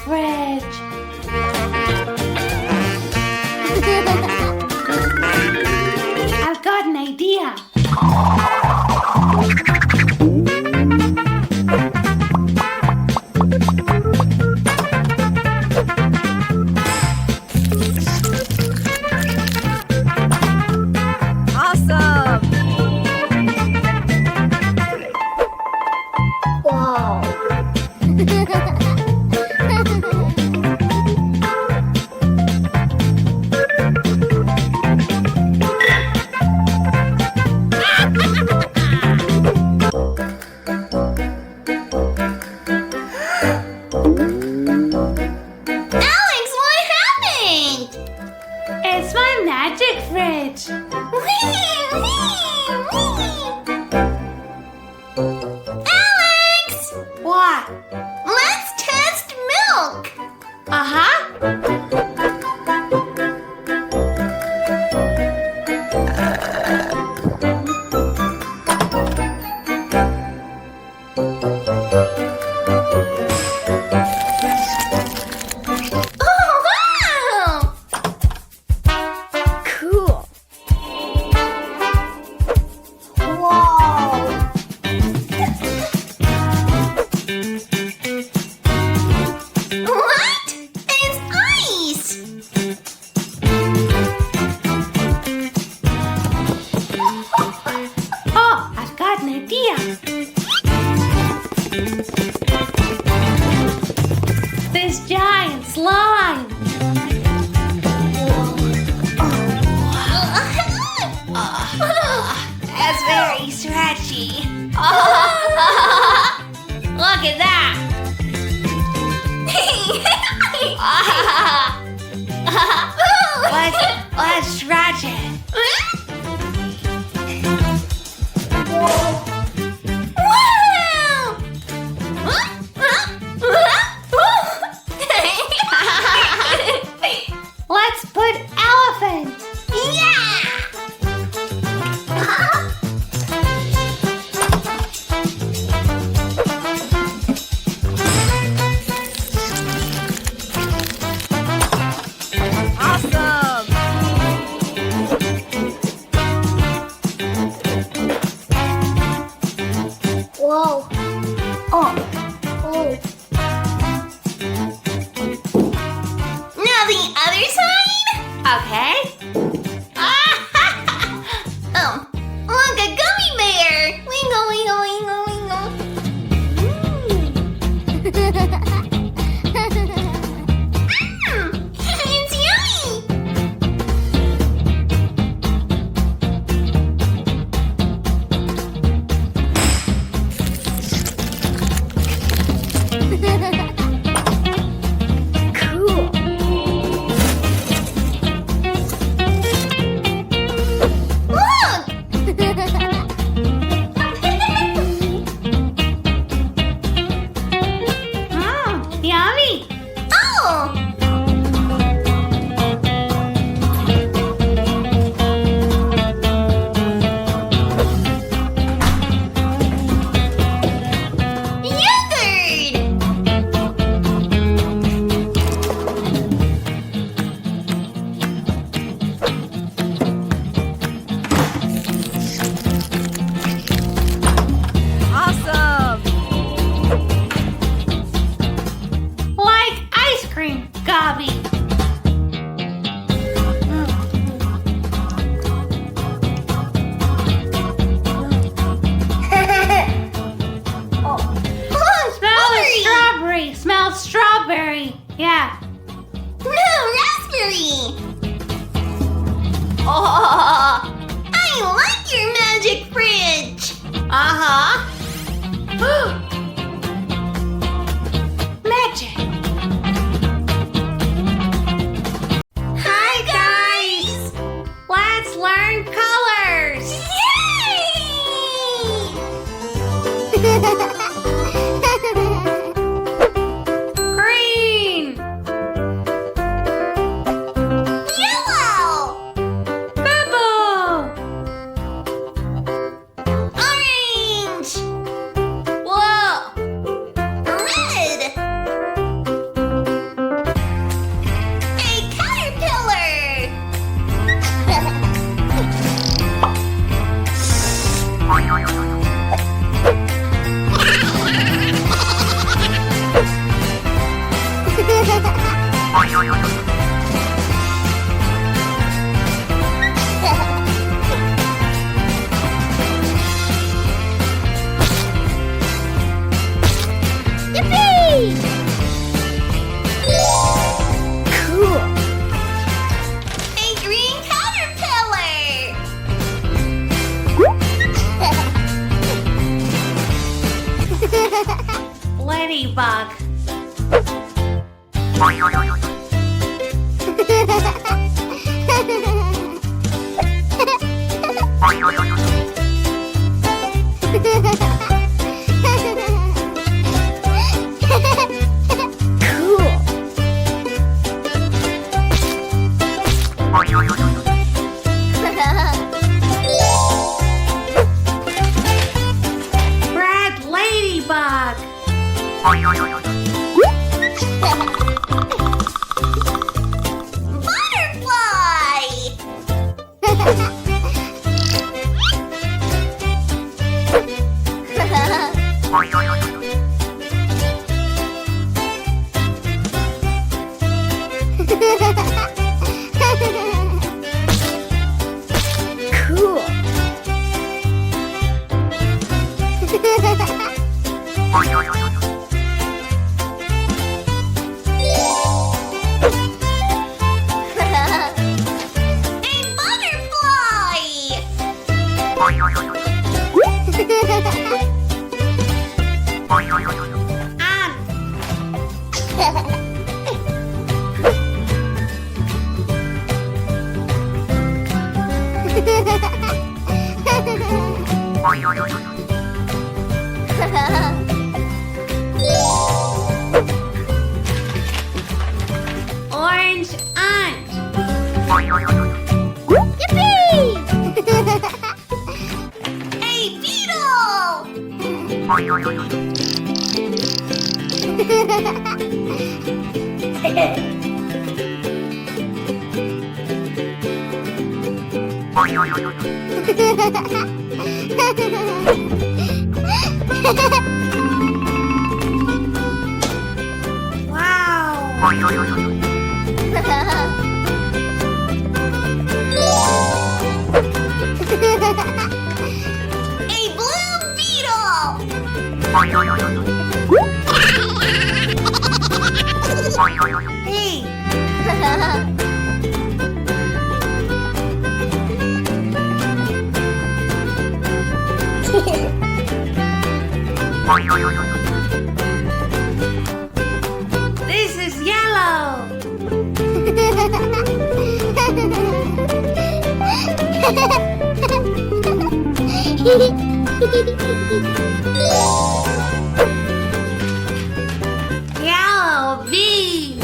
fridge. I've got an idea. It's my magic fridge. Alex! What? Let's test milk. Uh-huh. Oh, wow! Cool. Whoa! What? It's ice! Oh, I've got an idea. This giant slime. That's very stretchy. Look at that. Let's stretch it. Let's put elephant. Awesome! Whoa! Oh! Now the other side? Okay. Look, a gummy bear! Wingle, wingle, wingle, wingle. It's yummy! Cool. Look! Yummy. Oh! Yogurt! Awesome! Like ice cream, Gaby. Smells strawberry. Yeah. No, raspberry! Oh, I like your magic fridge! Uh-huh. Magic. Hi, guys! Let's learn colors. Yay! Green. Yellow! Purple. Orange! Whoa. ladybug. Red ladybug. Orange ant. Yippee! Hey, beetle! A blue beetle! Hey, this is yellow. Yellow bee.